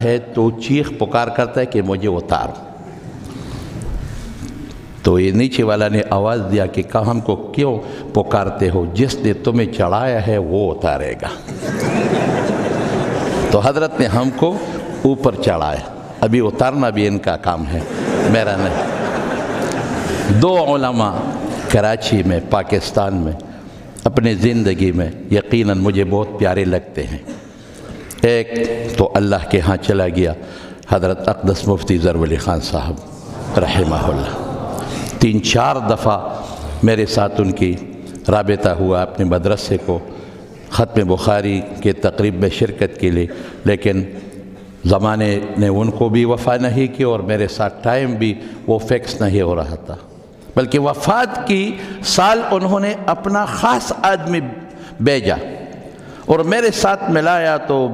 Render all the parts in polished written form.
ہے تو چیخ پکار کرتا ہے کہ مجھے اتار. تو یہ نیچے والا نے آواز دیا کہ ہم کو کیوں پکارتے ہو؟ جس نے تمہیں چڑھایا ہے وہ اتارے گا. تو حضرت نے ہم کو اوپر چڑھایا. ابھی اتارنا بھی ان کا کام ہے، میرا نہیں. 2 علماء کراچی میں، پاکستان میں، اپنی زندگی میں یقیناً مجھے بہت پیارے لگتے ہیں. ایک تو اللہ کے ہاں چلا گیا، حضرت اقدس مفتی ظفر علی خان صاحب رحمہ اللہ. 3-4 دفعہ میرے ساتھ ان کی رابطہ ہوا اپنے مدرسے کو ختم بخاری کے تقریب میں شرکت کے لیے، لیکن زمانے نے ان کو بھی وفا نہیں کی اور میرے ساتھ ٹائم بھی وہ فکس نہیں ہو رہا تھا. بلکہ وفات کی سال انہوں نے اپنا خاص آدمی بھیجا اور میرے ساتھ ملایا. تو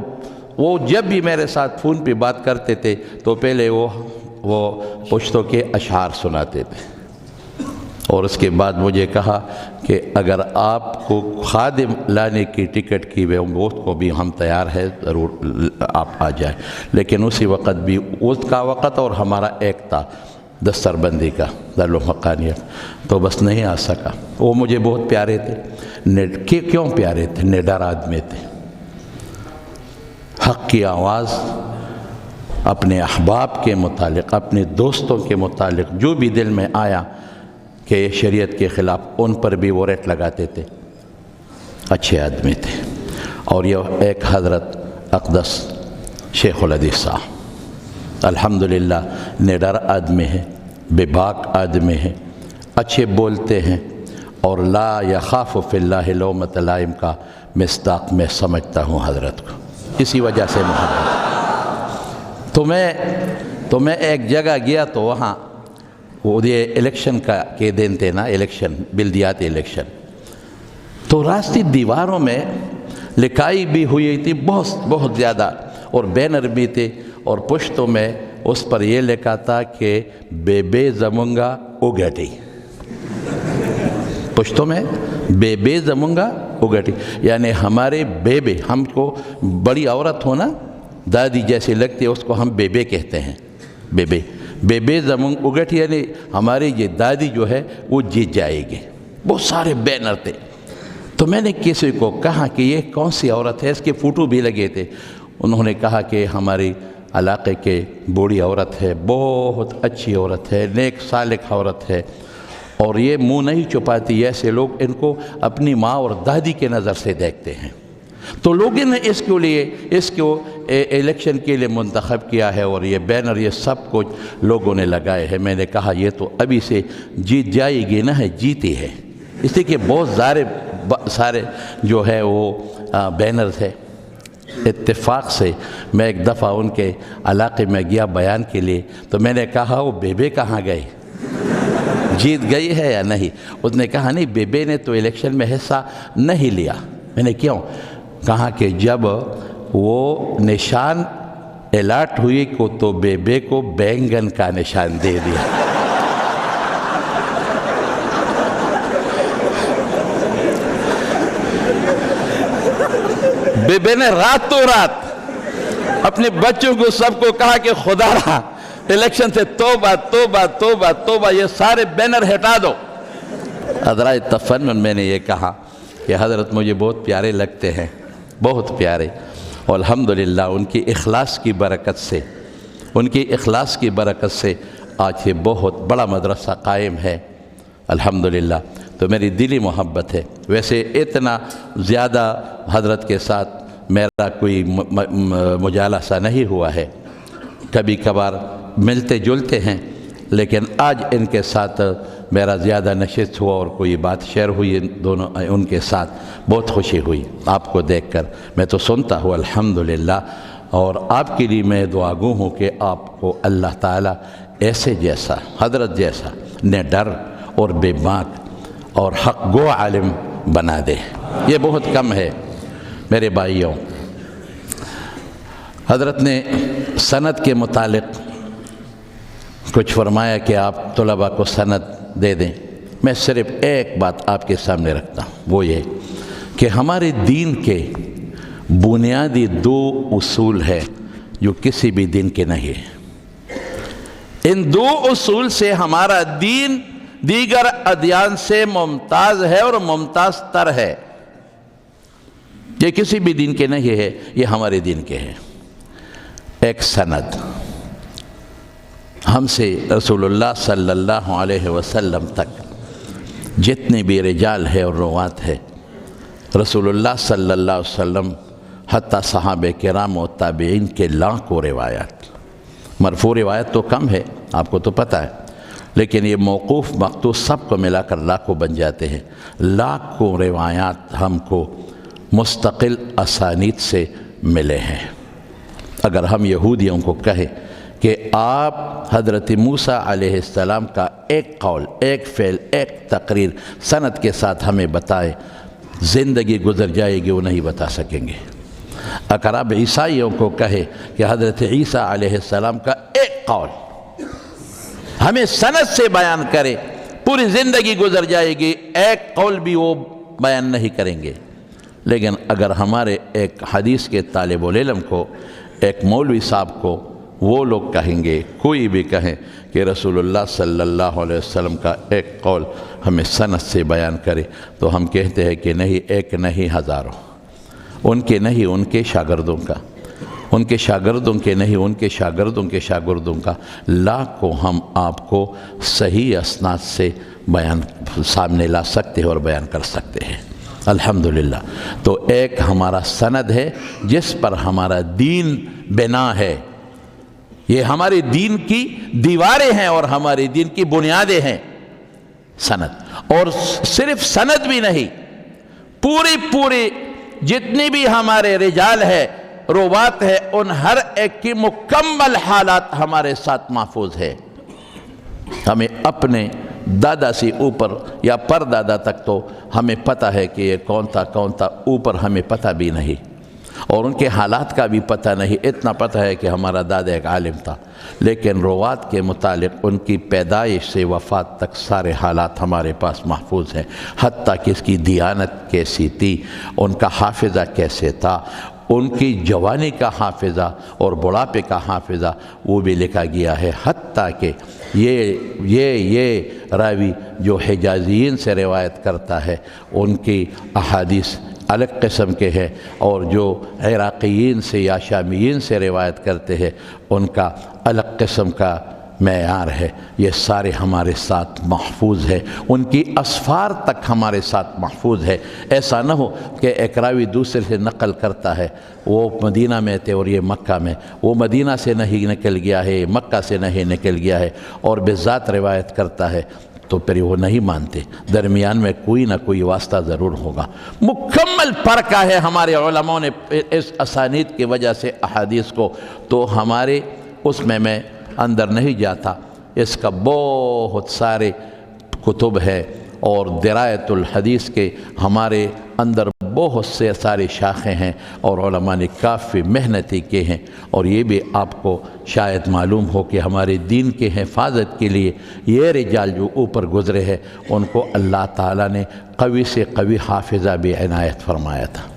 وہ جب بھی میرے ساتھ فون پہ بات کرتے تھے تو پہلے وہ پشتوں کے اشعار سناتے تھے، اور اس کے بعد مجھے کہا کہ اگر آپ کو خادم لانے کی ٹکٹ کی اس کو بھی ہم تیار ہے، ضرور آپ آ جائیں. لیکن اسی وقت بھی اس کا وقت اور ہمارا ایک تھا دستر بندی کا دارالحقانیت، تو بس نہیں آ سکا. وہ مجھے بہت پیارے تھے. کیوں پیارے تھے؟ نڈر آدمی تھے. حق کی آواز اپنے احباب کے متعلق، اپنے دوستوں کے متعلق جو بھی دل میں آیا کہ یہ شریعت کے خلاف، ان پر بھی وہ ریٹ لگاتے تھے. اچھے آدمی تھے. اور یہ ایک حضرت اقدس شیخ الحدیث صاحب الحمدللہ نڈر آدمی ہے، بے باک آدمی ہے، اچھے بولتے ہیں، اور لا یخاف فی اللہ لومۃ لائم کا مصداق میں سمجھتا ہوں حضرت کو. اسی وجہ سے محبت. تو میں ایک جگہ گیا تو وہاں وہ یہ الیکشن کے دن تھے نا، الیکشن بلدیاتی الیکشن. تو راستی دیواروں میں لکھائی بھی ہوئی تھی بہت زیادہ، اور بینر بھی تھے، اور پشتوں میں اس پر یہ لکھا تھا کہ بے زمونگا اگٹی. پشتوں میں بے زمونگا اگٹی، یعنی ہمارے بے ہم کو بڑی عورت ہونا دادی جیسی لگتی ہے، اس کو ہم بے کہتے ہیں. بے زمونگ اگٹی، یعنی ہماری یہ دادی جو ہے وہ جیت جائے گی. بہت سارے بینر تھے. تو میں نے کسی کو کہا کہ یہ کون سی عورت ہے؟ اس کے فوٹو بھی لگے تھے. انہوں نے کہا کہ ہماری علاقے کے بوڑھی عورت ہے، بہت اچھی عورت ہے، نیک صالح عورت ہے، اور یہ منہ نہیں چھپاتی. ایسے لوگ ان کو اپنی ماں اور دادی کے نظر سے دیکھتے ہیں. تو لوگوں نے اس کو الیکشن کے لیے منتخب کیا ہے، اور یہ بینر یہ سب کچھ لوگوں نے لگائے ہیں. میں نے کہا یہ تو ابھی سے جیت جائے گی نہ، ہے جیتی ہے. اس لیے کہ بہت سارے جو ہے وہ بینرز ہے. اتفاق سے میں ایک دفعہ ان کے علاقے میں گیا بیان کے لیے، تو میں نے کہا وہ بے کہاں گئی، جیت گئی ہے یا نہیں؟ اس نے کہا نہیں، بے نے تو الیکشن میں حصہ نہیں لیا. میں نے کیوں؟ کہا کہ جب وہ نشان الاٹ ہوئی کو تو بے کو بینگن کا نشان دے دیا. بے نے راتوں رات اپنے بچوں کو سب کو کہا کہ خدا رہا الیکشن سے توبہ توبہ توبہ توبہ، یہ سارے بینر ہٹا دو. ادرائے تفنن میں نے یہ کہا کہ حضرت مجھے بہت پیارے لگتے ہیں، بہت پیارے، اور الحمدللہ ان کی اخلاص کی برکت سے آج یہ بہت بڑا مدرسہ قائم ہے الحمدللہ. تو میری دلی محبت ہے. ویسے اتنا زیادہ حضرت کے ساتھ میرا کوئی مجالسہ نہیں ہوا ہے، کبھی کبھار ملتے جلتے ہیں، لیکن آج ان کے ساتھ میرا زیادہ نشست ہوا اور کوئی بات شیئر ہوئی ان کے ساتھ. بہت خوشی ہوئی آپ کو دیکھ کر. میں تو سنتا ہوں الحمدللہ، اور آپ کے لیے میں دعا گو ہوں کہ آپ کو اللہ تعالیٰ ایسے جیسا حضرت جیسا نڈر اور بے باک اور حق گو عالم بنا دے. یہ بہت کم ہے میرے بھائیوں. حضرت نے سند کے متعلق کچھ فرمایا کہ آپ طلباء کو سند دے دیں. میں صرف ایک بات آپ کے سامنے رکھتا ہوں، وہ یہ کہ ہمارے دین کے بنیادی 2 اصول ہے جو کسی بھی دین کے نہیں ہے۔ ان دو اصول سے ہمارا دین دیگر ادیان سے ممتاز ہے اور ممتاز تر ہے۔ یہ کسی بھی دین کے نہیں ہے، یہ ہمارے دین کے ہیں۔ ایک سند ہم سے رسول اللہ صلی اللہ علیہ وسلم تک جتنے بھی رجال ہے اور روات ہے، رسول اللہ صلی اللہ علیہ وسلم حتیٰ صحابہ کرام و تابعین کے لاکھوں روایات، مرفوع روایت تو کم ہے، آپ کو تو پتہ ہے، لیکن یہ موقوف مقطوع سب کو ملا کر لاکھوں بن جاتے ہیں۔ لاکھوں روایات ہم کو مستقل اسانید سے ملے ہیں۔ اگر ہم یہودیوں کو کہیں کہ آپ حضرت موسیٰ علیہ السلام کا ایک قول، ایک فعل، ایک تقریر سند کے ساتھ ہمیں بتائے، زندگی گزر جائے گی، وہ نہیں بتا سکیں گے۔ اگر آپ عیسائیوں کو کہے کہ حضرت عیسیٰ علیہ السلام کا ایک قول ہمیں سند سے بیان کرے، پوری زندگی گزر جائے گی، ایک قول بھی وہ بیان نہیں کریں گے۔ لیکن اگر ہمارے ایک حدیث کے طالب العلم کو، ایک مولوی صاحب کو، وہ لوگ کہیں گے، کوئی بھی کہیں کہ رسول اللہ صلی اللہ علیہ وسلم کا ایک قول ہمیں سند سے بیان کرے، تو ہم کہتے ہیں کہ نہیں، ایک نہیں، ہزاروں، ان کے نہیں، ان کے شاگردوں کا، ان کے شاگردوں کے نہیں، ان کے شاگردوں کے شاگردوں کا، لاکھوں ہم آپ کو صحیح اسناد سے بیان سامنے لا سکتے ہیں اور بیان کر سکتے ہیں، الحمدللہ۔ تو ایک ہمارا سند ہے جس پر ہمارا دین بنا ہے، یہ ہمارے دین کی دیواریں ہیں اور ہمارے دین کی بنیادیں ہیں، سند۔ اور صرف سند بھی نہیں، پوری جتنی بھی ہمارے رجال ہے، روات ہے، ان ہر ایک کی مکمل حالات ہمارے ساتھ محفوظ ہے۔ ہمیں اپنے دادا سے اوپر یا پر دادا تک تو ہمیں پتہ ہے کہ یہ کون تھا، اوپر ہمیں پتہ بھی نہیں، اور ان کے حالات کا بھی پتہ نہیں۔ اتنا پتہ ہے کہ ہمارا دادا ایک عالم تھا، لیکن روات کے متعلق ان کی پیدائش سے وفات تک سارے حالات ہمارے پاس محفوظ ہیں، حتیٰ کہ اس کی دیانت کیسی تھی، ان کا حافظہ کیسے تھا، ان کی جوانی کا حافظہ اور بڑھاپے کا حافظہ وہ بھی لکھا گیا ہے۔ حتیٰ کہ یہ راوی جو حجازیین سے روایت کرتا ہے، ان کی احادیث الگ قسم کے ہیں، اور جو عراقیین سے یا شامیین سے روایت کرتے ہیں ان کا الگ قسم کا معیار ہے۔ یہ سارے ہمارے ساتھ محفوظ ہے، ان کی اسفار تک ہمارے ساتھ محفوظ ہے۔ ایسا نہ ہو کہ ایک راوی دوسرے سے نقل کرتا ہے، وہ مدینہ میں تھے اور یہ مکہ میں، وہ مدینہ سے نہیں نکل گیا ہے، مکہ سے نہیں نکل گیا ہے، اور بذات روایت کرتا ہے، تو پھر وہ نہیں مانتے، درمیان میں کوئی نہ کوئی واسطہ ضرور ہوگا۔ مکمل پرکھا ہے ہمارے علماء نے اس اسانید کی وجہ سے احادیث کو، تو ہمارے اس میں اندر نہیں جاتا، اس کا بہت سارے کتب ہے، اور درایت الحدیث کے ہمارے اندر بہت سے سارے شاخیں ہیں، اور علماء نے کافی محنتی کے ہیں، اور یہ بھی آپ کو شاید معلوم ہو کہ ہمارے دین کے حفاظت کے لیے یہ رجال جو اوپر گزرے ہیں ان کو اللہ تعالیٰ نے قوی سے قوی حافظہ بھی عنایت فرمایا تھا۔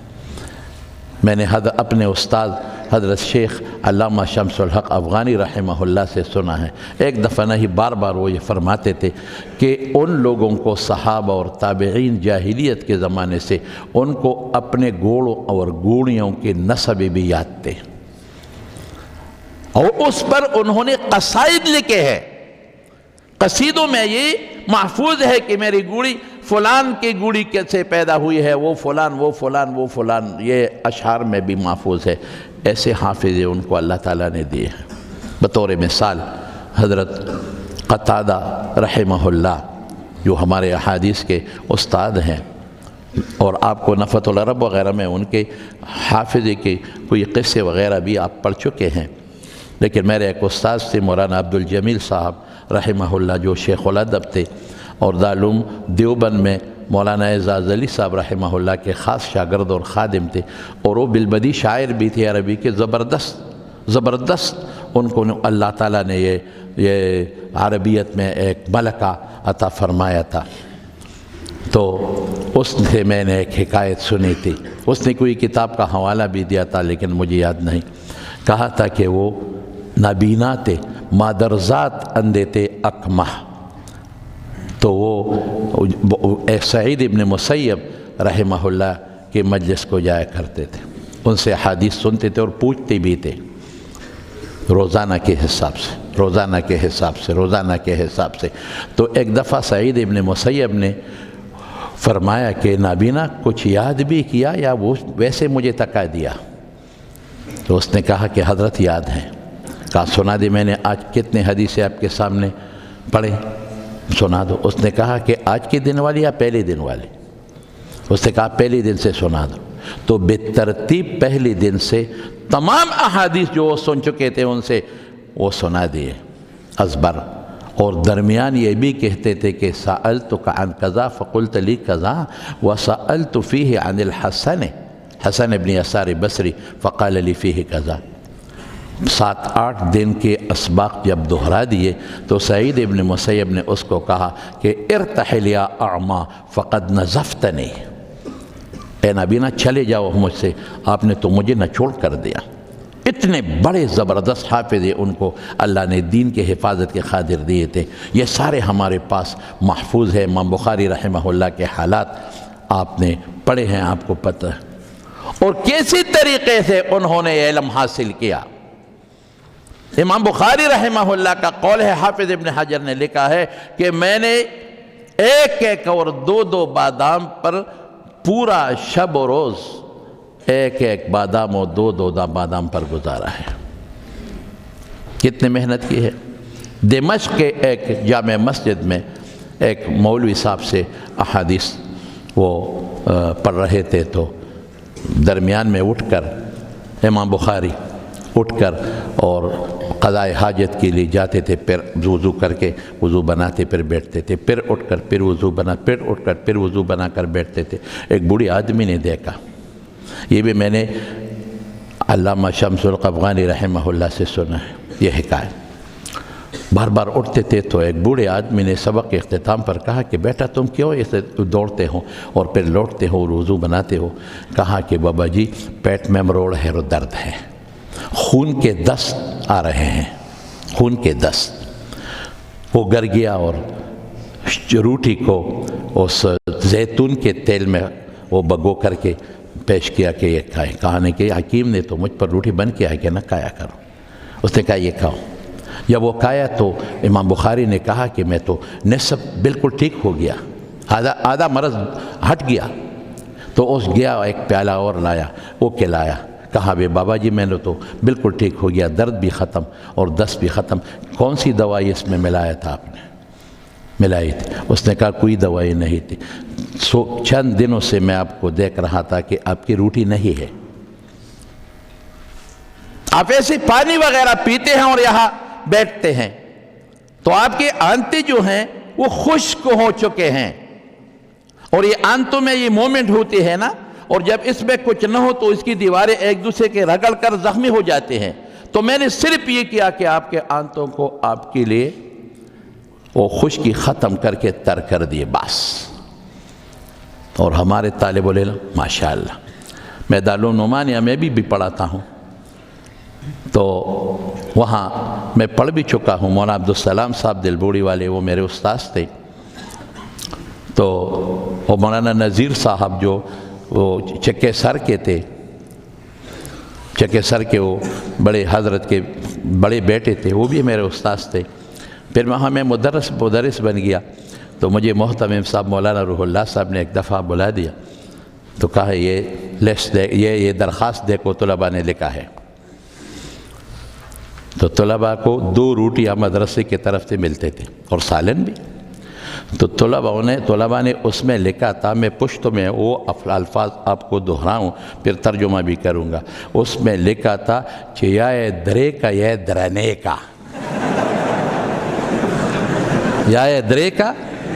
میں نے اپنے استاد حضرت شیخ علامہ شمس الحق افغانی رحمہ اللہ سے سنا ہے، ایک دفعہ نہیں بار بار وہ یہ فرماتے تھے کہ ان لوگوں کو صحابہ اور تابعین جاہلیت کے زمانے سے ان کو اپنے گھوڑوں اور گھوڑیوں کے نسب بھی یاد تھے، اور اس پر انہوں نے قصائد لکھے ہیں۔ قصیدوں میں یہ محفوظ ہے کہ میری گھوڑی فلان کی گھوڑی کیسے پیدا ہوئی ہے، وہ فلان وہ فلان وہ فلان، یہ اشعار میں بھی محفوظ ہے۔ ایسے حافظے ان کو اللہ تعالیٰ نے دیے ہیں۔ بطور مثال حضرت قتادہ رحمہ اللہ جو ہمارے احادیث کے استاد ہیں، اور آپ کو نفت العرب وغیرہ میں ان کے حافظے کے کوئی قصے وغیرہ بھی آپ پڑھ چکے ہیں، لیکن میرے ایک استاد سے مولانا عبدالجمیل صاحب رحمہ اللہ جو شیخ الادب تھے، اور دارالعلوم دیوبند میں مولانا اعزاز علی صاحب رحمہ اللہ کے خاص شاگرد اور خادم تھے، اور وہ بالبدی شاعر بھی تھے عربی کے، زبردست ان کو اللہ تعالیٰ نے یہ عربیت میں ایک ملکہ عطا فرمایا تھا۔ تو اس سے میں نے ایک حکایت سنی تھی، اس نے کوئی کتاب کا حوالہ بھی دیا تھا لیکن مجھے یاد نہیں، کہا تھا کہ وہ نابینا تھے، مادرزاد اندھے تھے، اکمہ. تو وہ سعید ابن مسیب رحمہ اللہ کے مجلس کو جایا کرتے تھے، ان سے حدیث سنتے تھے اور پوچھتے بھی تھے روزانہ کے حساب سے، روزانہ کے حساب سے، روزانہ کے حساب سے. تو ایک دفعہ سعید ابن مسیب نے فرمایا کہ نابینا کچھ یاد بھی کیا یا وہ ویسے مجھے تکا دیا؟ تو اس نے کہا کہ حضرت یاد ہیں. کہا سنا دی، میں نے آج کتنے حدیثیں آپ کے سامنے پڑھے، سنا دو. اس نے کہا کہ آج کے دن والی یا پہلے دن والی؟ اس نے کہا پہلے دن سے سنا دو. تو بے ترتیب پہلے دن سے تمام احادیث جو وہ سن چکے تھے ان سے وہ سنا دیے ازبر. اور درمیان یہ بھی کہتے تھے کہ سألتک عن کذا فقلت لی کذا وسألت فیہ عن الحسن، حسن ابن یسار بصری، فقال لی فیہ کذا. 7-8 دن کے اسباق جب دہرا دیے تو سعید ابن مسیب نے اس کو کہا کہ ارتحل یا اعما فقد نزفتنی، اے نابینا چلے جاؤ مجھ سے، آپ نے تو مجھے نچوڑ کر دیا. اتنے بڑے زبردست حافظ ان کو اللہ نے دین کے حفاظت کے قادر دیے تھے. یہ سارے ہمارے پاس محفوظ ہے. امام بخاری رحمہ اللہ کے حالات آپ نے پڑھے ہیں، آپ کو پتہ ہے، اور کیسی طریقے سے انہوں نے علم حاصل کیا. امام بخاری رحمہ اللہ کا قول ہے، حافظ ابن حجر نے لکھا ہے کہ میں نے 1-1 اور 2-2 بادام پر پورا شب و روز 1-1 بادام اور 2-2 بادام پر گزارا ہے. کتنے محنت کی ہے. دمشق کے ایک جامع مسجد میں ایک مولوی صاحب سے احادیث وہ پڑھ رہے تھے، تو درمیان میں اٹھ کر امام بخاری اٹھ کر اور قضاء حاجت کے لیے جاتے تھے. پھر وضو کر کے وضو بناتے پھر بیٹھتے تھے، پھر اٹھ کر پھر وضو بنا، پھر اٹھ کر پھر وضو بنا کر بیٹھتے تھے. ایک بوڑھی آدمی نے دیکھا، یہ بھی میں نے علامہ شمس القفغانی رحمہ اللہ سے سنا ہے یہ حکایت. بار بار اٹھتے تھے تو ایک بوڑھے آدمی نے سبق کے اختتام پر کہا کہ بیٹا تم کیوں ایسے دوڑتے ہو اور پھر لوٹتے ہو اور وضو بناتے ہو؟ کہا کہ بابا جی پیٹ میں مروڑ ہے اور درد ہے، خون کے دست آ رہے ہیں، خون کے دست. وہ گر گیا اور روٹی کو اس زیتون کے تیل میں وہ بگو کر کے پیش کیا کہ یہ کھائیں. کہا نہیں کہ حکیم نے تو مجھ پر روٹی بن کیا ہے کہ نہ کھایا کرو. اس نے کہا یہ کھاؤ. جب وہ کھایا تو امام بخاری نے کہا کہ میں تو نصف بالکل ٹھیک ہو گیا، آدھا مرض ہٹ گیا. تو اس گیا ایک پیالہ اور لایا، وہ کھلایا. کہا بے بابا جی میں نے تو بالکل ٹھیک ہو گیا، درد بھی ختم اور دست بھی ختم. کون سی دوائی اس میں ملایا تھا آپ نے؟ ملائی تھی. اس نے کہا کوئی دوائی نہیں تھی. چند دنوں سے میں آپ کو دیکھ رہا تھا کہ آپ کی روٹی نہیں ہے، آپ ایسے پانی وغیرہ پیتے ہیں اور یہاں بیٹھتے ہیں، تو آپ کے آنتے جو ہیں وہ خشک ہو چکے ہیں. اور یہ آنتوں میں یہ مومنٹ ہوتی ہے نا، اور جب اس میں کچھ نہ ہو تو اس کی دیواریں ایک دوسرے کے رگڑ کر زخمی ہو جاتے ہیں. تو میں نے صرف یہ کیا کہ آپ کے آنتوں کو آپ کے لیے وہ خشکی ختم کر کے تر کر دیے بس. اور ہمارے طالب العلم ماشاءاللہ، میں دارالعلوم میں بھی پڑھاتا ہوں، تو وہاں میں پڑھ بھی چکا ہوں. مولانا عبدالسلام صاحب دلبوڑی والے وہ میرے استاذ تھے. تو وہ مولانا نذیر صاحب جو وہ چکے سر کے تھے، چکے سر کے وہ بڑے حضرت کے بڑے بیٹے تھے، وہ بھی میرے استاذ تھے. پھر وہاں میں مدرس بن گیا. تو مجھے محتمم صاحب مولانا روح اللہ صاحب نے ایک دفعہ بلا دیا، تو کہا یہ لسٹ دے، یہ درخواست دیکھو طلباء نے لکھا ہے. تو طلباء کو 2 روٹیاں مدرسے کی طرف سے ملتے تھے اور سالن بھی. تو طلباء نے اس میں لکھا تھا، میں پشت میں وہ الفاظ آپ کو دہراؤں پھر ترجمہ بھی کروں گا. اس میں لکھا تھا کہ یا درے کا یا درنے کا، یا درے کا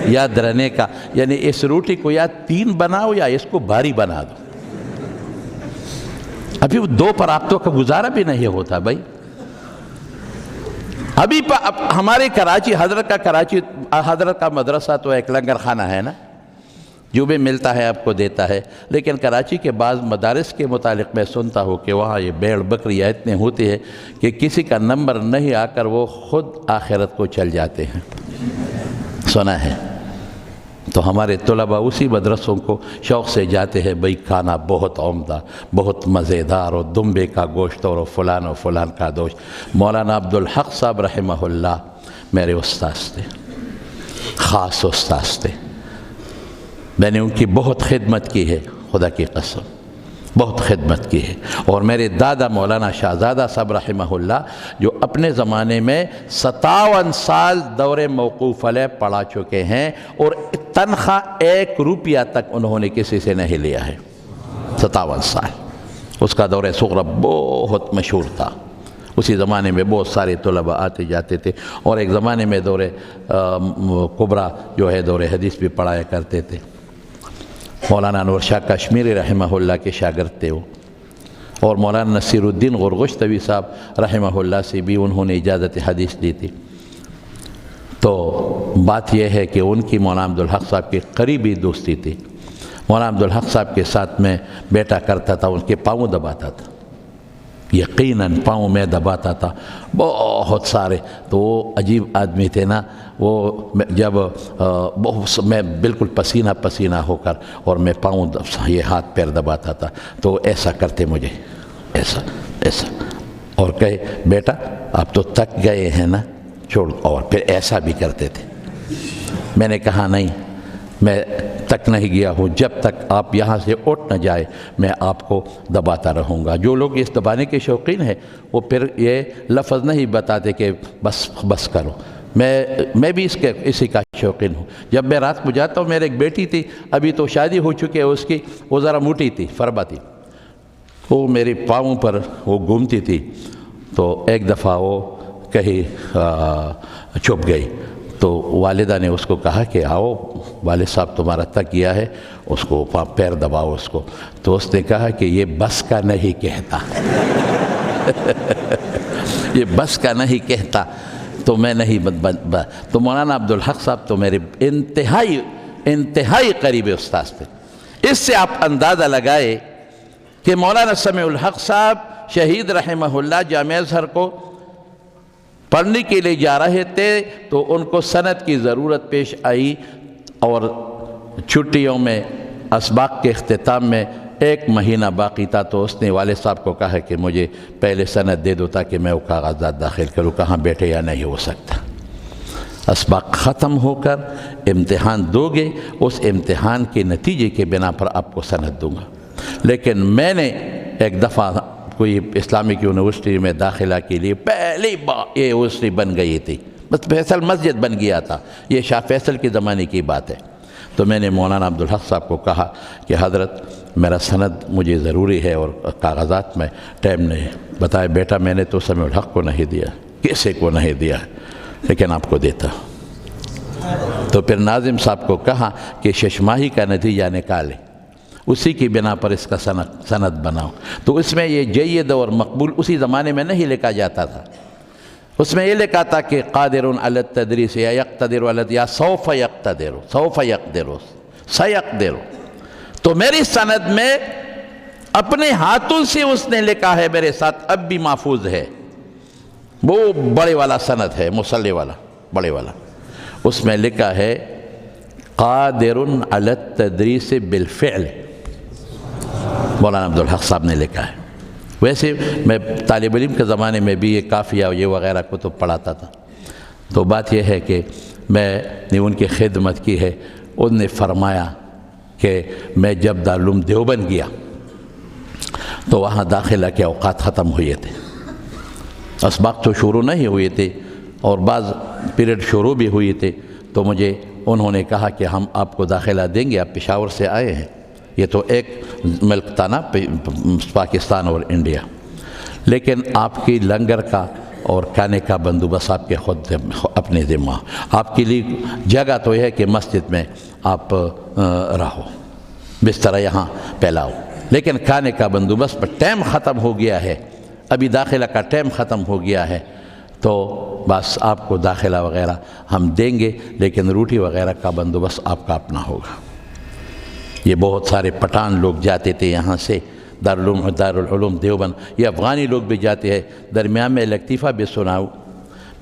یا درنے کا، یعنی اس روٹی کو یا 3 بناؤ یا اس کو بھاری بنا دو. ابھی وہ 2 پراپتوں کا گزارا بھی نہیں ہوتا بھائی. ابھی ہمارے کراچی حضرت کا مدرسہ تو ایک لنگر خانہ ہے نا، جو بھی ملتا ہے آپ کو دیتا ہے، لیکن کراچی کے بعض مدارس کے متعلق میں سنتا ہوں کہ وہاں یہ بھیڑ بکریاں اتنے ہوتی ہے کہ کسی کا نمبر نہیں آ کر وہ خود آخرت کو چل جاتے ہیں، سنا ہے۔ تو ہمارے طلباء اسی مدرسوں کو شوق سے جاتے ہیں، بھئی کھانا بہت عمدہ، بہت مزیدار، اور دمبے کا گوشت اور فلان کا گوشت۔ مولانا عبدالحق صاحب رحمہ اللہ میرے استاذ تھے، خاص استاذ تھے، میں نے ان کی بہت خدمت کی ہے، خدا کی قسم بہت خدمت کی ہے۔ اور میرے دادا مولانا شہزادہ صاحب رحمہ اللہ جو اپنے زمانے میں 57 سال دور موقوف علیہ پڑھا چکے ہیں، اور تنخواہ 1 روپیہ تک انہوں نے کسی سے نہیں لیا ہے، 57 سال۔ اس کا دور صغرا بہت مشہور تھا، اسی زمانے میں بہت سارے طلباء آتے جاتے تھے، اور ایک زمانے میں دور کبرا جو ہے دور حدیث بھی پڑھایا کرتے تھے۔ مولانا نور شاہ کشمیری رحمہ اللہ کے شاگرد تھے وہ، اور مولانا نصیر الدین غرغشتوی صاحب رحمہ اللہ سے بھی انہوں نے اجازت حدیث دی تھی۔ تو بات یہ ہے کہ ان کی مولانا عبدالحق صاحب کی قریبی دوستی تھی۔ مولانا عبدالحق صاحب کے ساتھ میں بیٹا کرتا تھا، ان کے پاؤں دباتا تھا، یقیناً پاؤں میں دباتا تھا بہت سارے۔ تو وہ عجیب آدمی تھے نا، وہ جب میں بالکل پسینہ پسینہ ہو کر اور میں پاؤں یہ ہاتھ پیر دباتا تھا تو ایسا کرتے مجھے، ایسا اور کہے بیٹا آپ تو تک گئے ہیں نا، چھوڑ، اور پھر ایسا بھی کرتے تھے۔ میں نے کہا نہیں، میں تک نہیں گیا ہوں، جب تک آپ یہاں سے اٹھ نہ جائے میں آپ کو دباتا رہوں گا۔ جو لوگ اس دبانے کے شوقین ہیں وہ پھر یہ لفظ نہیں بتاتے کہ بس کرو، میں بھی اسی کا شوقین ہوں۔ جب میں رات کو جاتا ہوں، میرے ایک بیٹی تھی، ابھی تو شادی ہو چکی ہے اس کی، وہ ذرا موٹی تھی، فربا تھی، وہ میرے پاؤں پر وہ گھومتی تھی، تو ایک دفعہ وہ کہیں چھپ گئی، تو والدہ نے اس کو کہا کہ آؤ والد صاحب تمہارا تک گیا ہے، اس کو پیر دباؤ اس کو۔ تو اس نے کہا کہ یہ بس کا نہیں کہتا یہ بس کا نہیں کہتا، تو میں نہیں تو مولانا عبدالحق صاحب تو میرے انتہائی قریبی استاذ تھے۔ اس سے آپ اندازہ لگائے کہ مولانا سمیع الحق صاحب شہید رحمہ اللہ جامعہ ازہر کو پڑھنے کے لیے جا رہے تھے، تو ان کو سند کی ضرورت پیش آئی، اور چھٹیوں میں اسباق کے اختتام میں 1 مہینہ باقی تھا، تو اس نے والد صاحب کو کہا کہ مجھے پہلے سند دے دو تاکہ میں وہ کاغذات داخل کروں۔ کہاں بیٹے یا نہیں ہو سکتا، اسباق ختم ہو کر امتحان دو گے، اس امتحان کے نتیجے کے بنا پر آپ کو سند دوں گا۔ لیکن میں نے ایک دفعہ کوئی اسلامک یونیورسٹی میں داخلہ کے لیے پہلی بار یہ یونیورسٹی بن گئی تھی، بس فیصل مسجد بن گیا تھا، یہ شاہ فیصل کے زمانے کی بات ہے۔ تو میں نے مولانا عبدالحق صاحب کو کہا کہ حضرت میرا سند مجھے ضروری ہے اور کاغذات میں ٹائم نہیں۔ بتایا بیٹا میں نے تو سمیع الحق کو نہیں دیا، کسی کو نہیں دیا، لیکن آپ کو دیتا۔ تو پھر ناظم صاحب کو کہا کہ 6 ماہی کا نتیجہ نکالے، اسی کی بنا پر اس کا سند بناؤ۔ تو اس میں یہ جید اور مقبول اسی زمانے میں نہیں لکھا جاتا تھا، اس میں یہ لکھا تھا کہ قادر علی التدریس یا یقتدر علی یا سوف یقدر سیقدر۔ تو میری سند میں اپنے ہاتھوں سے اس نے لکھا ہے، میرے ساتھ اب بھی محفوظ ہے، وہ بڑے والا سند ہے، مصلی والا بڑے والا، اس میں لکھا ہے قادر علی التدریس بالفعل، مولانا عبدالحق صاحب نے لکھا ہے۔ ویسے میں طالب علم کے زمانے میں بھی یہ کافیہ یہ وغیرہ کتب پڑھاتا تھا، تو بات یہ ہے کہ میں نے ان کی خدمت کی ہے۔ ان نے فرمایا کہ میں جب دارالعلوم دیوبند گیا تو وہاں داخلہ کے اوقات ختم ہوئے تھے، اسباق تو شروع نہیں ہوئے تھے اور بعض پیریڈ شروع بھی ہوئے تھے، تو مجھے انہوں نے کہا کہ ہم آپ کو داخلہ دیں گے، آپ پشاور سے آئے ہیں، یہ تو ایک ملک تھا نا پاکستان اور انڈیا، لیکن آپ کی لنگر کا اور کھانے کا بندوبست آپ کے خود اپنے ذمہ، آپ کے لیے جگہ تو یہ ہے کہ مسجد میں آپ رہو، بستر یہاں پھیلاؤ، لیکن کھانے کا بندوبست پر ٹائم ختم ہو گیا ہے، ابھی داخلہ کا ٹائم ختم ہو گیا ہے، تو بس آپ کو داخلہ وغیرہ ہم دیں گے، لیکن روٹی وغیرہ کا بندوبست آپ کا اپنا ہوگا۔ یہ بہت سارے پٹھان لوگ جاتے تھے یہاں سے دارالعلوم دیوبند، یہ افغانی لوگ بھی جاتے ہیں۔ درمیان میں لطیفہ بھی سناؤ،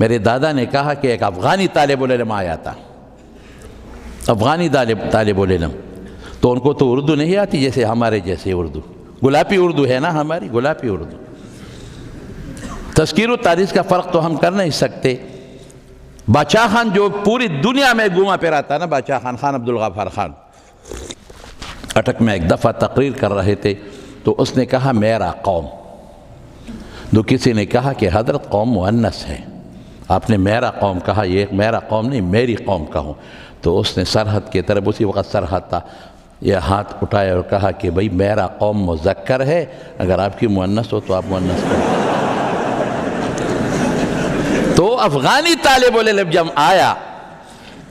میرے دادا نے کہا کہ ایک افغانی طالب العلم آیا تھا، افغانی طالب العلم، تو ان کو تو اردو نہیں آتی جیسے ہمارے جیسے اردو، گلاپی اردو ہے نا ہماری، گلاپی اردو۔ تذکیر و تاریخ کا فرق تو ہم کر نہیں سکتے۔ باچا خان جو پوری دنیا میں گھوما پھرا تھا نا، باچا خان، خان عبدالغفار خان، اٹک میں ایک دفعہ تقریر کر رہے تھے تو اس نے کہا میرا قوم، تو کسی نے کہا کہ حضرت قوم مؤنث ہے، آپ نے میرا قوم کہا، یہ میرا قوم نہیں میری قوم کہوں۔ تو اس نے سرحد کی طرف، اسی وقت سرحد تھا، یہ ہاتھ اٹھایا اور کہا کہ بھئی میرا قوم مذکر ہے، اگر آپ کی مؤنث ہو تو آپ مؤنث کریں۔ تو افغانی طالب العلم جب آیا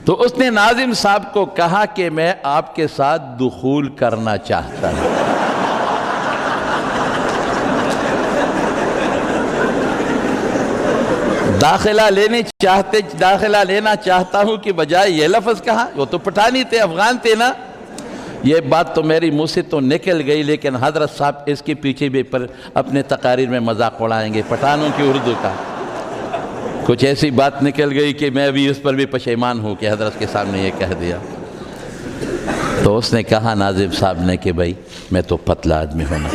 تو اس نے ناظم صاحب کو کہا کہ میں آپ کے ساتھ دخول کرنا چاہتا ہوں۔ داخلہ لینا چاہتا ہوں کہ بجائے یہ لفظ کہا، وہ تو پٹھانی تھے، افغان تھے نا۔ یہ بات تو میری منہ سے تو نکل گئی، لیکن حضرت صاحب اس کے پیچھے بھی پر اپنے تقاریر میں مذاق اڑائیں گے پٹھانوں کی اردو کا۔ کچھ ایسی بات نکل گئی کہ میں ابھی اس پر بھی پشیمان ہوں کہ حضرت کے سامنے یہ کہہ دیا۔ تو اس نے کہا ناظم صاحب نے کہ بھائی میں تو پتلا آدمی ہوں نا،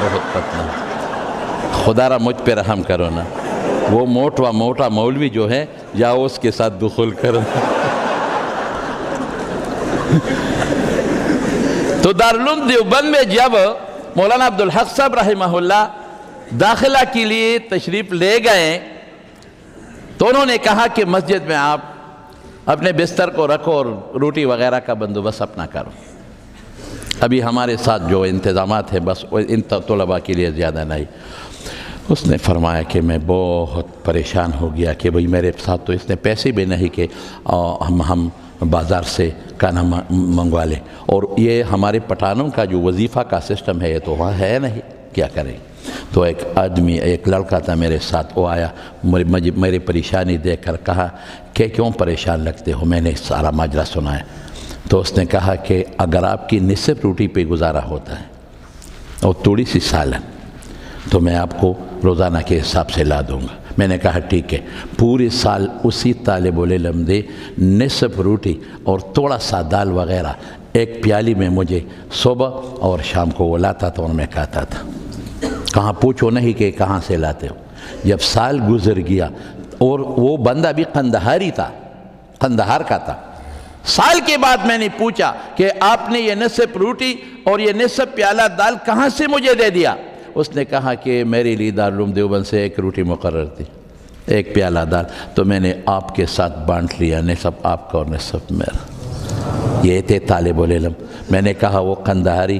بہت پتلا، خدا را مجھ پہ رحم کرو نا، وہ موٹا مولوی جو ہے جاؤ اس کے ساتھ دخول کرو۔ تو دارالعلوم دیوبند میں جب مولانا عبدالحق صاحب رحمہ اللہ داخلہ کے لیے تشریف لے گئے تو انہوں نے کہا کہ مسجد میں آپ اپنے بستر کو رکھو اور روٹی وغیرہ کا بندوبست اپنا کرو، ابھی ہمارے ساتھ جو انتظامات ہیں بس ان طلباء کے لیے زیادہ نہیں۔ اس نے فرمایا کہ میں بہت پریشان ہو گیا کہ بھئی میرے ساتھ تو اس نے پیسے بھی نہیں کہ ہم بازار سے کھانا منگوا لیں، اور یہ ہمارے پٹھانوں کا جو وظیفہ کا سسٹم ہے یہ تو وہاں ہے نہیں، کیا کریں۔ تو ایک لڑکا تھا میرے ساتھ، وہ آیا میری پریشانی دیکھ کر کہا کہ کیوں پریشان لگتے ہو، میں نے سارا ماجرا سنایا۔ تو اس نے کہا کہ اگر آپ کی نصف روٹی پہ گزارا ہوتا ہے اور تھوڑی سی سالن تو میں آپ کو روزانہ کے حساب سے لا دوں گا۔ میں نے کہا ٹھیک ہے، پورے سال اسی طالب العلم دے نصف روٹی اور تھوڑا سا دال وغیرہ ایک پیالی میں مجھے صبح اور شام کو وہ لاتا تھا اور میں کھاتا تھا۔ کہاں پوچھو نہیں کہ کہاں سے لاتے ہو۔ جب سال گزر گیا اور وہ بندہ بھی قندہاری تھا، قندہار کا تھا، سال کے بعد میں نے پوچھا کہ آپ نے یہ نصف روٹی اور یہ نصف پیالہ دال کہاں سے مجھے دے دیا؟ اس نے کہا کہ میرے لیے دارالعلوم دیوبند سے ایک روٹی مقرر تھی، ایک پیالہ دال، تو میں نے آپ کے ساتھ بانٹ لیا، نصف آپ کا اور نصف میرا۔ یہ تھے طالب العلم۔ میں نے کہا وہ قندہاری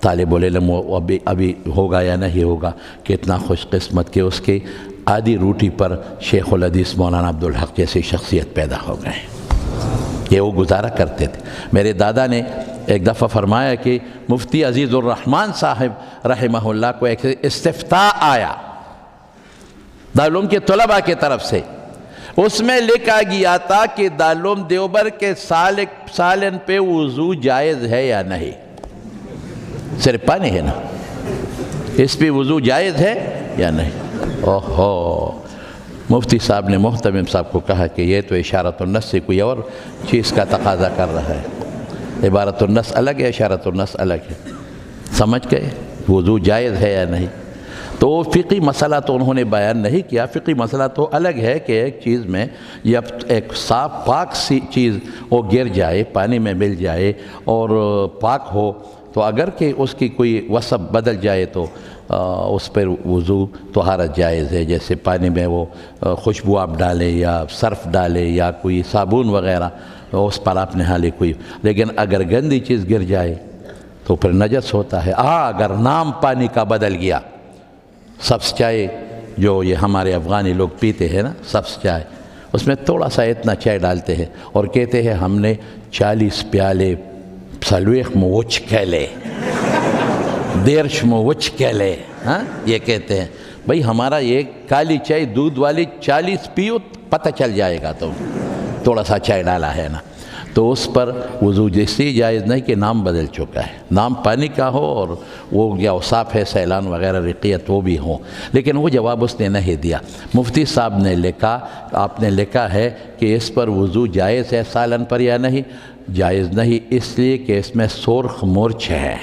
طالب العلم وہ ابھی ہوگا یا نہیں ہوگا، کتنا خوش قسمت کہ اس کے آدھی روٹی پر شیخ الحدیث مولانا عبدالحق جیسی شخصیت پیدا ہو گئے، یہ وہ گزارا کرتے تھے۔ میرے دادا نے ایک دفعہ فرمایا کہ مفتی عزیز الرحمن صاحب رحمہ اللہ کو ایک استفتاء آیا دارالعلوم کے طلباء کی طرف سے، اس میں لکھا گیا تھا کہ دارالعلوم دیوبند کے سالن پہ وضو جائز ہے یا نہیں، صرف پانی ہے نا، اس پہ وضو جائز ہے یا نہیں؟ اوہو، مفتی صاحب نے محتمم صاحب کو کہا کہ یہ تو اشارت النص سے کوئی اور چیز کا تقاضا کر رہا ہے، عبارت النص الگ ہے، اشارت النص الگ ہے، سمجھ گئے وضو جائز ہے یا نہیں؟ تو فقی مسئلہ تو انہوں نے بیان نہیں کیا، فقی مسئلہ تو الگ ہے کہ ایک چیز میں جب ایک صاف پاک سی چیز وہ گر جائے، پانی میں مل جائے اور پاک ہو، تو اگر کہ اس کی کوئی وصف بدل جائے تو اس پر وضو طہارت جائز ہے، جیسے پانی میں وہ خوشبو آپ ڈالے یا صرف ڈالے یا کوئی صابن وغیرہ اس پر آپ نہا لے کوئی، لیکن اگر گندی چیز گر جائے تو پھر نجس ہوتا ہے۔ اگر نام پانی کا بدل گیا، سبز چائے جو یہ ہمارے افغانی لوگ پیتے ہیں نا، سبز چائے، اس میں تھوڑا سا اتنا چائے ڈالتے ہیں اور کہتے ہیں ہم نے 40 پیالے سلویخ موچ کہلے، دیرش موچ کہلے، ہاں یہ کہتے ہیں۔ بھئی ہمارا یہ کالی چائے دودھ والی 40 پیو پتہ چل جائے گا، تو تھوڑا سا چائے ڈالا ہے نا۔ تو اس پر وضو جیسے جائز نہیں کہ نام بدل چکا ہے، نام پانی کا ہو اور وہ یا اوصاف ہے سیلان وغیرہ رقیت وہ بھی ہوں، لیکن وہ جواب اس نے نہیں دیا۔ مفتی صاحب نے لکھا، آپ نے لکھا ہے کہ اس پر وضو جائز ہے سالن پر یا نہیں؟ جائز نہیں، اس لیے کہ اس میں سرخ مرچ ہے،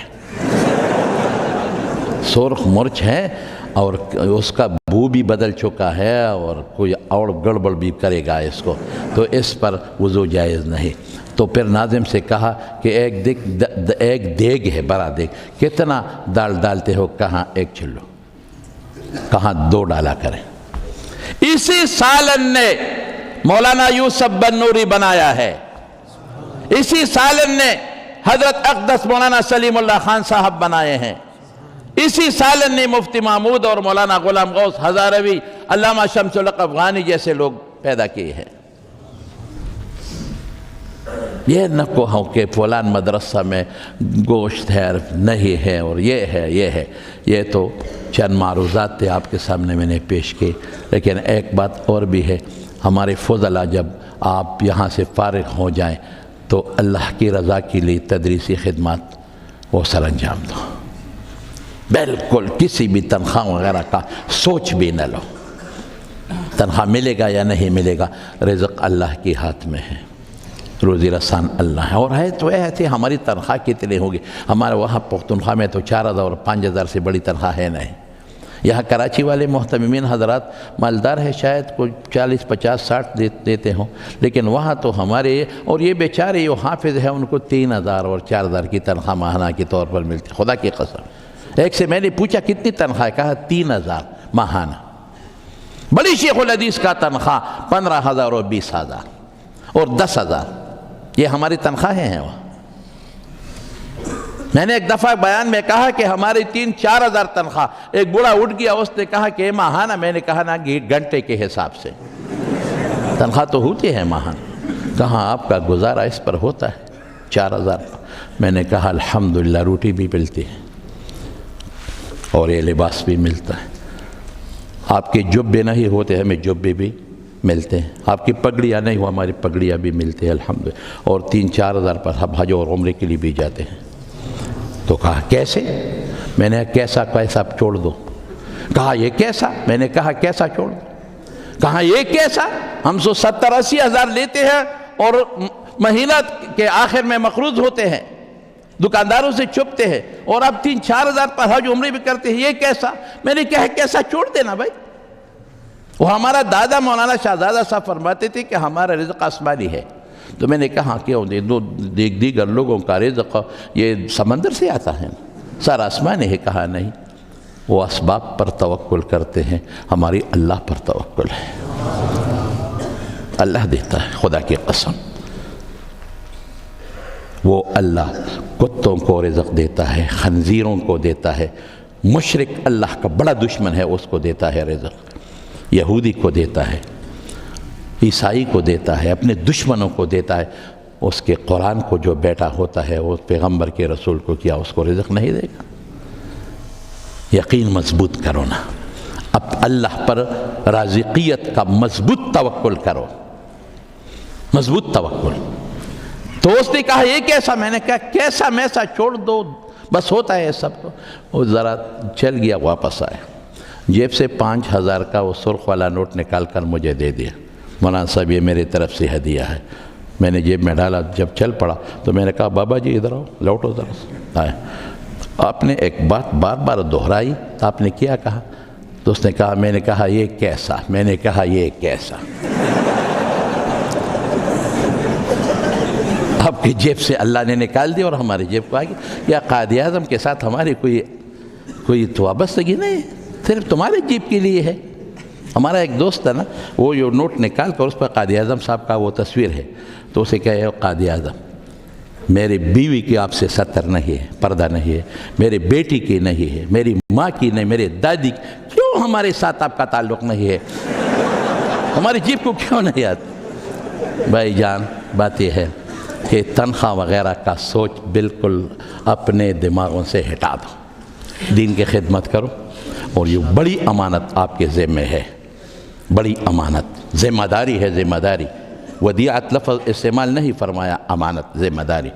سرخ مرچ ہے اور اس کا بو بھی بدل چکا ہے اور کوئی اور گڑبڑ بھی کرے گا اس کو، تو اس پر وضو جائز نہیں۔ تو پھر ناظم سے کہا کہ ایک دیگ ہے، بڑا دیگ، کتنا دال ڈالتے ہو؟ کہاں ایک چلو، کہاں 2 ڈالا کریں۔ اسی سالن نے مولانا یوسف بن نوری بنایا ہے، اسی سالن نے حضرت اقدس مولانا سلیم اللہ خان صاحب بنائے ہیں، اسی سالن نے مفتی محمود اور مولانا غلام غوث ہزاروی، علامہ شمس الحق افغانی جیسے لوگ پیدا کیے ہیں۔ یہ نہ کہو کہ فلان مدرسہ میں گوشت ہے نہیں ہے اور یہ ہے یہ ہے، یہ تو چند معروضات تھے آپ کے سامنے میں نے پیش کی، لیکن ایک بات اور بھی ہے، ہمارے فضلہ جب آپ یہاں سے فارغ ہو جائیں تو اللہ کی رضا کے لیے تدریسی خدمات وہ سر انجام دو، بالکل کسی بھی تنخواہ وغیرہ کا سوچ بھی نہ لو، تنخواہ ملے گا یا نہیں ملے گا، رزق اللہ کے ہاتھ میں ہے، روزی رسان اللہ ہے، اور ہے تو ایسے ہماری تنخواہ کتنی ہوگی؟ ہمارے وہاں پختونخوا میں تو 4,000 اور 5,000 سے بڑی تنخواہ ہے نہیں، یہاں کراچی والے محتممین حضرات مالدار ہے، شاید کوئی 40 50 60 دیتے ہوں، لیکن وہاں تو ہمارے اور یہ بیچارے جو حافظ ہیں ان کو 3,000 اور 4,000 کی تنخواہ ماہانہ کے طور پر ملتی، خدا کی قسم۔ ایک سے میں نے پوچھا کتنی تنخواہ، کہا 3,000 ماہانہ۔ بڑی شیخ الحدیث کا تنخواہ 15,000 اور 20,000 اور 10,000، یہ ہماری تنخواہیں ہیں۔ وہاں میں نے ایک دفعہ بیان میں کہا کہ ہماری 3-4 ہزار تنخواہ، ایک بوڑھا اٹھ گیا، اس نے کہا کہ ماہانہ، میں نے کہا نا گھنٹے کے حساب سے تنخواہ تو ہوتی ہے ماہانہ، کہاں آپ کا گزارا اس پر ہوتا ہے 4,000۔ میں نے کہا الحمدللہ روٹی بھی ملتی ہے اور یہ لباس بھی ملتا ہے، آپ کے جبے نہیں ہوتے ہمیں جبے بھی ملتے ہیں، آپ کی پگڑیاں نہیں ہو ہماری پگڑیاں بھی ملتی ہیں الحمدللہ، اور 3-4 ہزار پر ہم حج اور عمرے کے لیے بھی جاتے ہیں۔ تو کہا کیسے؟ میں نے کیسا کیسا چھوڑ دو، کہا یہ کیسا؟ میں نے کہا کیسا چھوڑ دو؟ کہا یہ کیسا؟ ہم 70-80 ہزار لیتے ہیں اور مہینہ کے آخر میں مقروض ہوتے ہیں، دکانداروں سے چھپتے ہیں، اور اب 3-4 ہزار پر حج عمرے بھی کرتے ہیں، یہ کیسا؟ میں نے کہا کیسا چھوڑ دینا بھائی، وہ ہمارا دادا مولانا شہزادہ صاحب فرماتے تھے کہ ہمارا رزق آسمانی ہے۔ تو میں نے کہا کیوں دیگر لوگوں کا رزق یہ سمندر سے آتا ہے، سر آسمانی ہے؟ کہا نہیں، وہ اسباب پر توکل کرتے ہیں، ہماری اللہ پر توکل ہے، اللہ دیتا ہے، خدا کی قسم، وہ اللہ کتوں کو رزق دیتا ہے، خنزیروں کو دیتا ہے، مشرک اللہ کا بڑا دشمن ہے اس کو دیتا ہے رزق، یہودی کو دیتا ہے، عیسائی کو دیتا ہے، اپنے دشمنوں کو دیتا ہے، اس کے قرآن کو جو بیٹا ہوتا ہے وہ پیغمبر کے رسول کو کیا اس کو رزق نہیں دے گا؟ یقین مضبوط کرو نا، اب اللہ پر رازقیت کا مضبوط توکل کرو، مضبوط توکل۔ تو اس نے کہا یہ کیسا؟ میں نے کہا کیسا میسا چھوڑ دو، بس ہوتا ہے سب کو۔ وہ ذرا چل گیا، واپس آیا، جیب سے 5,000 کا وہ سرخ والا نوٹ نکال کر مجھے دے دیا، مولانا صاحب یہ میری طرف سے ہدیہ ہے۔ میں نے جیب میں ڈالا، جب چل پڑا تو میں نے کہا بابا جی ادھر آؤ، لوٹو ذرا آئے۔ آپ نے ایک بات بار بار دہرائی، آپ نے کیا کہا؟ تو اس نے کہا، میں نے کہا یہ کیسا؟ میں نے کہا یہ کیسا؟ آپ کی جیب سے اللہ نے نکال دی اور ہماری جیب کو آگئی۔ یا قائد اعظم کے ساتھ ہماری کوئی تو وابستگی نہیں ہے، صرف تمہارے جیب کے لیے ہے۔ ہمارا ایک دوست ہے نا، وہ جو نوٹ نکال کر اس پر قائد اعظم صاحب کا وہ تصویر ہے، تو اسے کہے قائد اعظم میری بیوی کی آپ سے ستر نہیں ہے، پردہ نہیں ہے، میری بیٹی کی نہیں ہے، میری ماں کی نہیں، میری دادی کی، کیوں ہمارے ساتھ آپ کا تعلق نہیں ہے؟ ہماری جیب کو کیوں نہیں آتی؟ بھائی جان بات یہ ہے کہ تنخواہ وغیرہ کا سوچ بالکل اپنے دماغوں سے ہٹا دو، دین کی خدمت کرو، اور یہ بڑی امانت آپ کے ذمہ ہے، بڑی امانت، ذمہ داری ہے، ذمہ داری ودیعت لفظ استعمال نہیں فرمایا، امانت، ذمہ داری،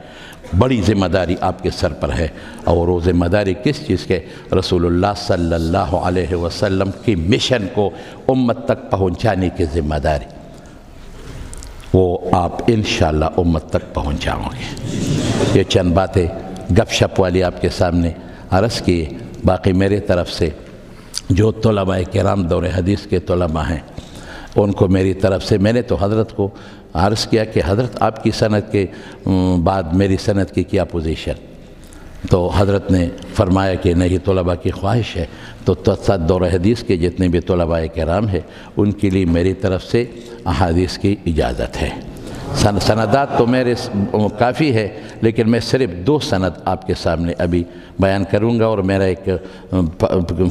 بڑی ذمہ داری آپ کے سر پر ہے۔ اور وہ ذمہ داری کس چیز کے؟ رسول اللہ صلی اللہ علیہ وسلم کی مشن کو امت تک پہنچانے کی ذمہ داری، وہ آپ انشاءاللہ امت تک پہنچاؤ گے۔ یہ چند باتیں گپ شپ والی آپ کے سامنے عرض کی۔ باقی میرے طرف سے جو طلباء کرام دور حدیث کے طلباء ہیں ان کو میری طرف سے، میں نے تو حضرت کو عرض کیا کہ حضرت آپ کی سند کے بعد میری سند کی کیا پوزیشن؟ تو حضرت نے فرمایا کہ نہیں، طلباء کی خواہش ہے تو دور حدیث کے جتنے بھی طلباء کرام ہیں ان کے لیے میری طرف سے احادیث کی اجازت ہے۔ سندات تو میرے کافی ہے، لیکن میں صرف 2 سند آپ کے سامنے ابھی بیان کروں گا، اور میرا ایک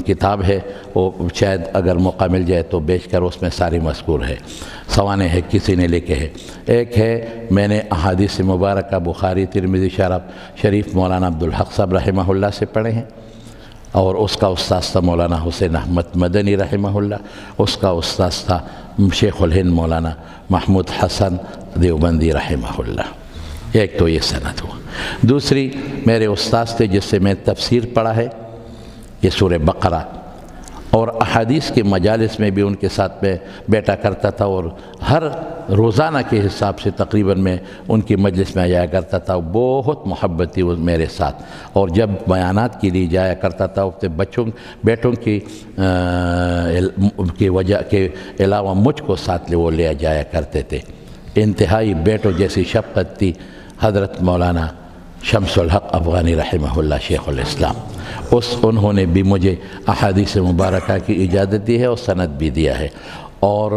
کتاب ہے، وہ شاید اگر موقع مل جائے تو بیچ کر اس میں ساری مذکور ہے، سوانے ہے کسی نے لکھے ہے۔ ایک ہے میں نے احادیث مبارکہ بخاری ترمذی شریف مولانا عبدالحق صاحب رحمہ اللہ سے پڑھے ہیں، اور اس کا استاد تھا مولانا حسین احمد مدنی رحمہ اللہ، اس کا استاد تھا شیخ الہند مولانا محمود حسن دیوبندی رحمہ اللہ۔ ایک تو یہ سند ہوا۔ دوسری میرے استاد تھے جس سے میں تفسیر پڑھا ہے، یہ سورہ بقرہ، اور احادیث کے مجالس میں بھی ان کے ساتھ میں بیٹھا کرتا تھا، اور ہر روزانہ کے حساب سے تقریباً میں ان کی مجلس میں جایا کرتا تھا۔ بہت محبت تھی وہ میرے ساتھ، اور جب بیانات کے لیے جایا کرتا تھا بیٹوں کی وجہ کے علاوہ مجھ کو ساتھ وہ لے جایا کرتے تھے۔ انتہائی بیٹوں جیسی شفقت تھی حضرت مولانا شمس الحق افغانی رحمہ اللہ شیخ الاسلام، انہوں نے بھی مجھے احادیث مبارکہ کی اجازت دی ہے اور سند بھی دیا ہے، اور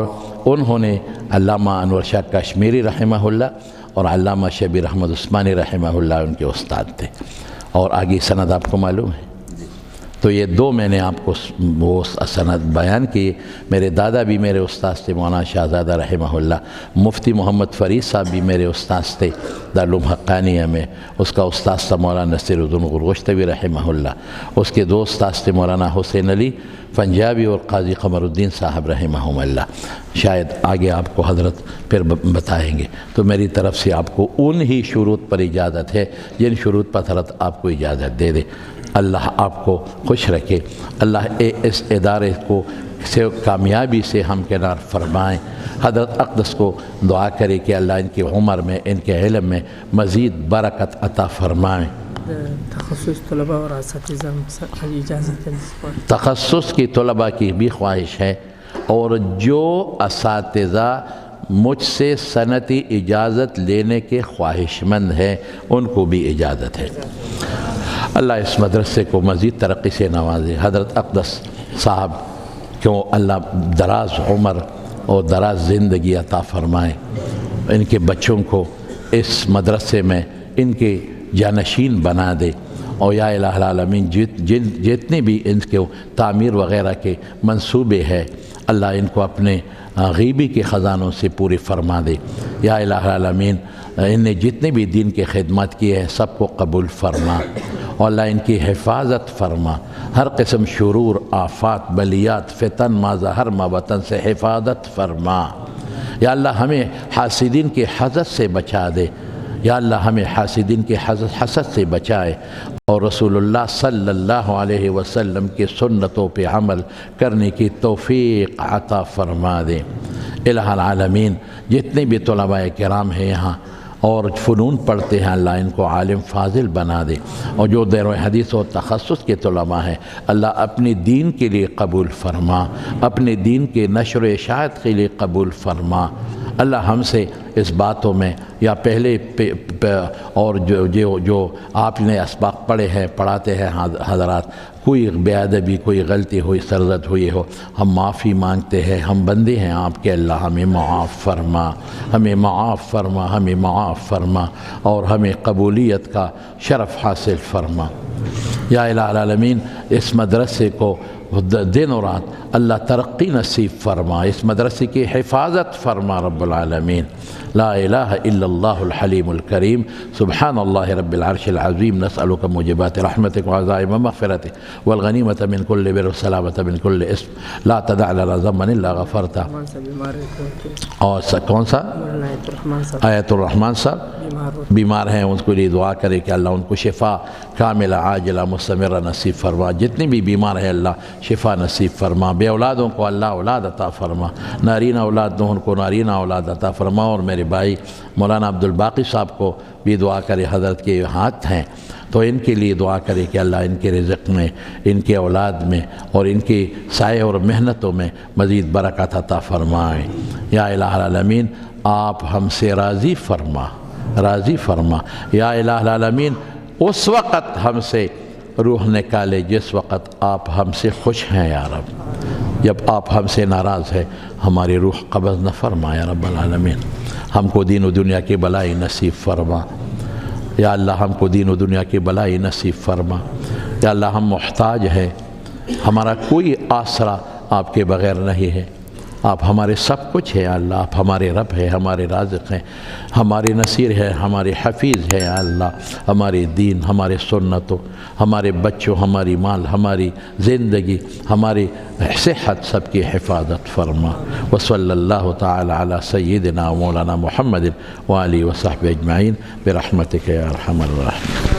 انہوں نے علامہ انور شاہ کشمیری رحمہ اللہ اور علامہ شبیر احمد عثمانی رحمہ اللہ ان کے استاد تھے، اور آگے سند آپ کو معلوم ہے۔ تو یہ 2 میں نے آپ کو وہ سند بیان کی۔ میرے دادا بھی میرے استاد تھے مولانا شہزادہ رحمہ اللہ، مفتی محمد فرید صاحب بھی میرے استاد تھے دارالعلوم حقانیہ میں، اس کا استاد تھا مولانا نصیر الدین غرغشتوی رحمہ اللہ، اس کے 2 استاد تھے مولانا حسین علی پنجابی اور قاضی قمر الدین صاحب رحمہ اللہ، شاید آگے آپ کو حضرت پھر بتائیں گے۔ تو میری طرف سے آپ کو انہی شروط پر اجازت ہے جن شروط پر حضرت آپ کو اجازت دے دے۔ اللہ آپ کو خوش رکھے، اللہ اس ادارے کو سے کامیابی سے ہمکنار فرمائیں۔ حضرت اقدس کو دعا کرے کہ اللہ ان کی عمر میں، ان کے علم میں مزید برکت عطا فرمائیں۔ تخصص طلباء اور اساتذہ اجازت ہے؟ تخصص کی طلباء کی بھی خواہش ہے، اور جو اساتذہ مجھ سے صنعتی اجازت لینے کے خواہش مند ہیں ان کو بھی اجازت ہے۔ اللہ اس مدرسے کو مزید ترقی سے نوازے۔ حضرت اقدس صاحب کیوں اللہ دراز عمر اور دراز زندگی عطا فرمائیں، ان کے بچوں کو اس مدرسے میں ان کے جانشین بنا دے، اور یا الہ العالمین جتنے بھی ان کے تعمیر وغیرہ کے منصوبے ہیں اللہ ان کو اپنے غیبی کے خزانوں سے پوری فرما دے۔ یا الہ العالمین ان نے جتنے بھی دین کے خدمات کیے ہیں سب کو قبول فرما، اور اللہ ان کی حفاظت فرما، ہر قسم شرور، آفات، بلیات، فتن ما ظہر ما بطن سے حفاظت فرما۔ یا اللہ ہمیں حاسدین کے حسد سے بچا دے، یا اللہ ہمیں حاسدین کے حسد سے بچائے، اور رسول اللہ صلی اللہ علیہ وسلم کے سنتوں پہ عمل کرنے کی توفیق عطا فرما دے۔ الہ العالمین جتنے بھی طلباء کرام ہیں یہاں اور فنون پڑھتے ہیں اللہ ان کو عالم فاضل بنا دے، اور جو دیر و حدیث و تخصص کے طلباء ہیں اللہ اپنے دین کے لیے قبول فرما، اپنے دین کے نشر و اشاعت کے لیے قبول فرما۔ اللہ ہم سے اس باتوں میں یا پہلے اور جو آپ نے اسباق پڑھے ہیں پڑھاتے ہیں حضرات، کوئی بے ادبی، کوئی غلطی ہوئی، سرزد ہوئی ہو، ہم معافی مانگتے ہیں، ہم بندے ہیں آپ کے، اللہ ہمیں معاف فرما، ہمیں معاف فرما، ہمیں معاف فرما، اور ہمیں قبولیت کا شرف حاصل فرما۔ یا الہ العالمین اس مدرسے کو دن و رات اللہ ترقی نصیب فرما، اس مدرسے کی حفاظت فرما رب العالمین۔ لا الہ الا اللہ الحلیم الکریم، سبحان اللہ رب العرش العظیم، نسألک موجبات رحمتک وعزائم مغفرتک والغنیمۃ من کل بر والسلامۃ من کل اسم، لا تدع لنا ذنبا الا غفرتہ۔ رحمان صاحب بیمار ہے اور کون سا؟ مولانا آیت الرحمان صاحب آیت الرحمان صاحب بیمار ہوتے بیمار ہیں، ان کو لیے دعا کرے کہ اللہ ان کو شفا کاملہ عاجلہ مستمرہ نصیب فرما۔ جتنے بھی بیمار ہیں اللہ شفا نصیب فرما۔ بے اولادوں کو اللہ اولاد عطا فرما، نارینہ اولاد دو ان کو نارینہ اولاد عطا فرما۔ اور میرے بھائی مولانا عبدالباقی صاحب کو بھی دعا کرے، حضرت کے ہاتھ ہیں تو ان کے لیے دعا کرے کہ اللہ ان کے رزق میں، ان کے اولاد میں اور ان کی سائے اور محنتوں میں مزید برکت عطا فرمائے۔ یا الہ العالمین آپ ہم سے راضی فرما، راضی فرما۔ یا الہ العالمین اس وقت ہم سے روح نکالے جس وقت آپ ہم سے خوش ہیں یا رب، جب آپ ہم سے ناراض ہے ہماری روح قبض نہ فرما یا رب العالمین۔ ہم کو دین و دنیا کی بلائی نصیب فرما یا اللہ، ہم کو دین و دنیا کی بلائی نصیب فرما یا اللہ۔ ہم محتاج ہیں، ہمارا کوئی آسرا آپ کے بغیر نہیں ہے، آپ ہمارے سب کچھ ہیں یا اللہ۔ آپ ہمارے رب ہیں، ہمارے رازق ہیں، ہمارے نصیر ہیں، ہمارے حفیظ ہیں یا اللہ۔ ہمارے دین، ہمارے سنتوں، ہمارے بچوں، ہماری مال، ہماری زندگی، ہماری صحت سب کی حفاظت فرما۔ وصلی اللہ تعالی علی سیدنا مولانا محمد وآلہ وصحبہ اجمعین برحمتک یا ارحم الراحمین۔